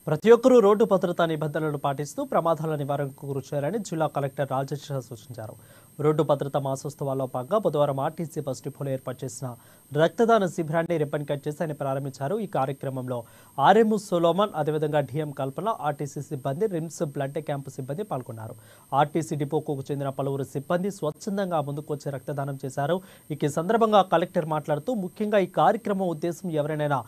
ప్రతి ఒక్కరూ రోడ్డు భద్రతా నిబంధనలను పాటిస్తూ ప్రమాదాల నివారణకు కృషి చేయాలని జిల్లా కలెక్టర్ రాజేశ్వర సూచించారు. రోడ్డు భద్రతా మాసోత్సవాల్లో భాగంగా బుధవారం ఆర్టీసీ బస్ డిపోలో ఏర్పాటు చేసిన రక్తదాన శిబిరాన్ని రిబ్బన్ కట్ చేసి ఆయన ప్రారంభించారు. ఈ కార్యక్రమంలో ఆర్ఎం సోలోమన్, అదేవిధంగా డిఎం కల్పన, ఆర్టీసీ సిబ్బంది, రిమ్స్ బ్లడ్ క్యాంపు సిబ్బంది పాల్గొన్నారు. ఆర్టీసీ డిపోకు చెందిన పలువురు సిబ్బంది స్వచ్ఛందంగా ముందుకు వచ్చి రక్తదానం చేశారు. ఈ సందర్భంగా కలెక్టర్ మాట్లాడుతూ ముఖ్యంగా ఈ కార్యక్రమం ఉద్దేశం ఎవరైనా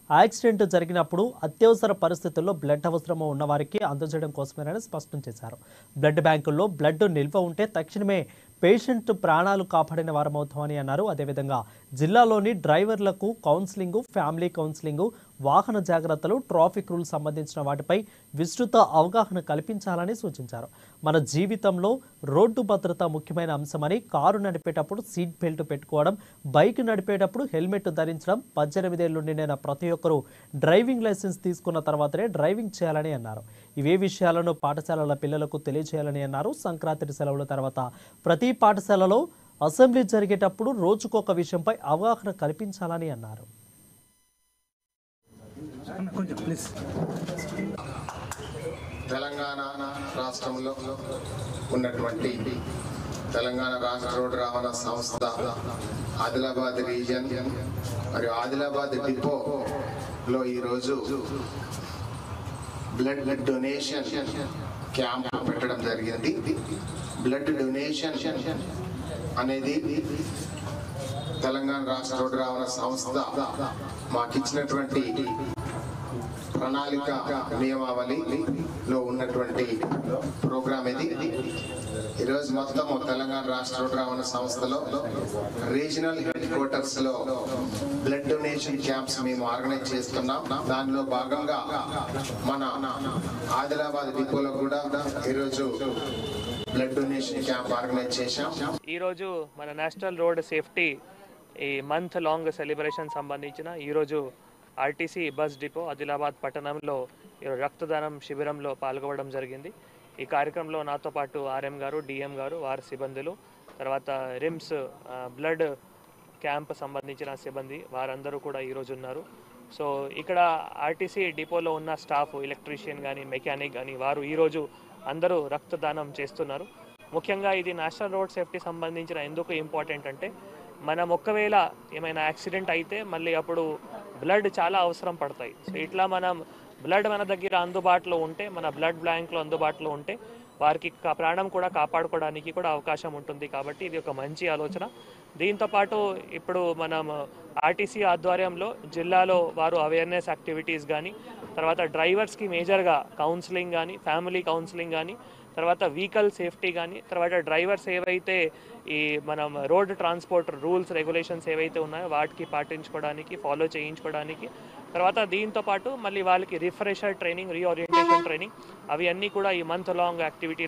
యాక్సిడెంట్ జరిగినప్పుడు అత్యవసర పరిస్థితుల్లో బ్లడ్ అవసరము ఉన్నవారికి అందజేయడం కోసమేనని స్పష్టం చేశారు. బ్లడ్ బ్యాంకుల్లో బ్లడ్ నిల్వ ఉంటే తక్షణమే పేషెంట్ ప్రాణాలు కాపాడిన వారమవుతామని అన్నారు. అదేవిధంగా జిల్లాలోని డ్రైవర్లకు కౌన్సిలింగ్, ఫ్యామిలీ కౌన్సిలింగ్, వాహన జాగ్రత్తలు, ట్రాఫిక్ రూల్స్ సంబంధించిన వాటిపై విస్తృత అవగాహన కల్పించాలని సూచించారు. మన జీవితంలో రోడ్డు భద్రత ముఖ్యమైన అంశమని, కారు నడిపేటప్పుడు సీట్ బెల్ట్ పెట్టుకోవడం, బైక్ నడిపేటప్పుడు హెల్మెట్ ధరించడం, 18 ఏళ్లు నిండిన ప్రతి ఒక్కరూ డ్రైవింగ్ లైసెన్స్ తీసుకున్న తర్వాతనే డ్రైవింగ్ చేయాలని అన్నారు. ఇవే విషయాలను పాఠశాలల పిల్లలకు తెలియజేయాలని అన్నారు. సంక్రాంతి సెలవుల తర్వాత ప్రతి పాఠశాలలో అసెంబ్లీ జరిగేటప్పుడు రోజుకొక విషయంపై అవగాహన కల్పించాలని అన్నారు. తెలంగాణ రాష్ట్రంలో ఉన్నటువంటి తెలంగాణ రాష్ట్ర రోడ్డు రవాణా సంస్థ ఆదిలాబాద్ రీజియన్ మరియు ఆదిలాబాద్ డిపోలో ఈరోజు బ్లడ్ డొనేషన్ క్యాంప్ పెట్టడం జరిగింది. బ్లడ్ డొనేషన్ అనేది తెలంగాణ రాష్ట్ర రోడ్డు రవాణా సంస్థ మాకిచ్చినటువంటి ప్రణాళిక నియమావళిలో ఉన్నటువంటి ప్రోగ్రామ్ ఇది. ఈరోజు మొత్తం తెలంగాణ రాష్ట్ర రోడ్డు రవాణా సంస్థలో రీజనల్ హెడ్ క్వార్టర్స్ లో బ్లడ్ డొనేషన్ క్యాంప్స్ మేము ఆర్గనైజ్ చేస్తున్నాం. దానిలో భాగంగా మన ఆదిలాబాద్ డిపోలో కూడా ఈరోజు బ్లడ్ డొనేషన్ క్యాంప్ ఆర్గనైజ్ చేశాం. ఈరోజు మన నేషనల్ రోడ్ సేఫ్టీ ఈ మంత్ లాంగ్ సెలబ్రేషన్ సంబంధించిన ఈరోజు ఆర్టీసీ బస్ డిపో ఆదిలాబాద్ పట్టణంలో రక్తదానం శిబిరంలో పాల్గొనడం జరిగింది. ఈ కార్యక్రమంలో నాతో పాటు ఆర్ఎం గారు, డిఎం గారు, వారి సిబ్బందులు, తర్వాత రిమ్స్ బ్లడ్ క్యాంప్ సంబంధించిన సిబ్బంది వారందరూ కూడా ఈరోజు ఉన్నారు. సో ఇక్కడ ఆర్టీసీ డిపోలో ఉన్న స్టాఫ్, ఎలక్ట్రీషియన్ కానీ, మెకానిక్ కానీ వారు ఈరోజు అందరూ రక్తదానం చేస్తున్నారు. ముఖ్యంగా ఇది నేషనల్ రోడ్ సేఫ్టీ సంబంధించిన ఎందుకు ఇంపార్టెంట్ అంటే మనం ఒకవేళ ఏమైనా యాక్సిడెంట్ అయితే మళ్ళీ అప్పుడు బ్లడ్ చాలా అవసరం పడతాయి. సో ఇట్లా మనం బ్లడ్ మన దగ్గర అందుబాటులో ఉంటే, మన బ్లడ్ బ్యాంక్లో అందుబాటులో ఉంటే వారికి ప్రాణం కూడా కాపాడుకోవడానికి కూడా అవకాశం ఉంటుంది. కాబట్టి ఇది ఒక మంచి ఆలోచన. దీంతోపాటు ఇప్పుడు మనం ఆర్టీసీ ఆధ్వర్యంలో జిల్లాలో వారు అవేర్నెస్ యాక్టివిటీస్ కానీ, తర్వాత డ్రైవర్స్కి మేజర్గా కౌన్సిలింగ్ కానీ, ఫ్యామిలీ కౌన్సిలింగ్ కానీ, తర్వాత వెహికల్ సేఫ్టీ కానీ, తర్వాత డ్రైవర్స్ ఏవైతే ఈ మనం రోడ్ ట్రాన్స్పోర్ట్ రూల్స్ రెగ్యులేషన్స్ ఏవైతే ఉన్నాయో వాటికి పాటించుకోవడానికి, ఫాలో చేయించుకోవడానికి, తర్వాత దీంతోపాటు మళ్ళీ వాళ్ళకి రిఫ్రెషర్ ట్రైనింగ్, రీఓరియంటేషన్ ట్రైనింగ్ అవి అన్నీ కూడా ఈ మంత్ లాంగ్ యాక్టివిటీలో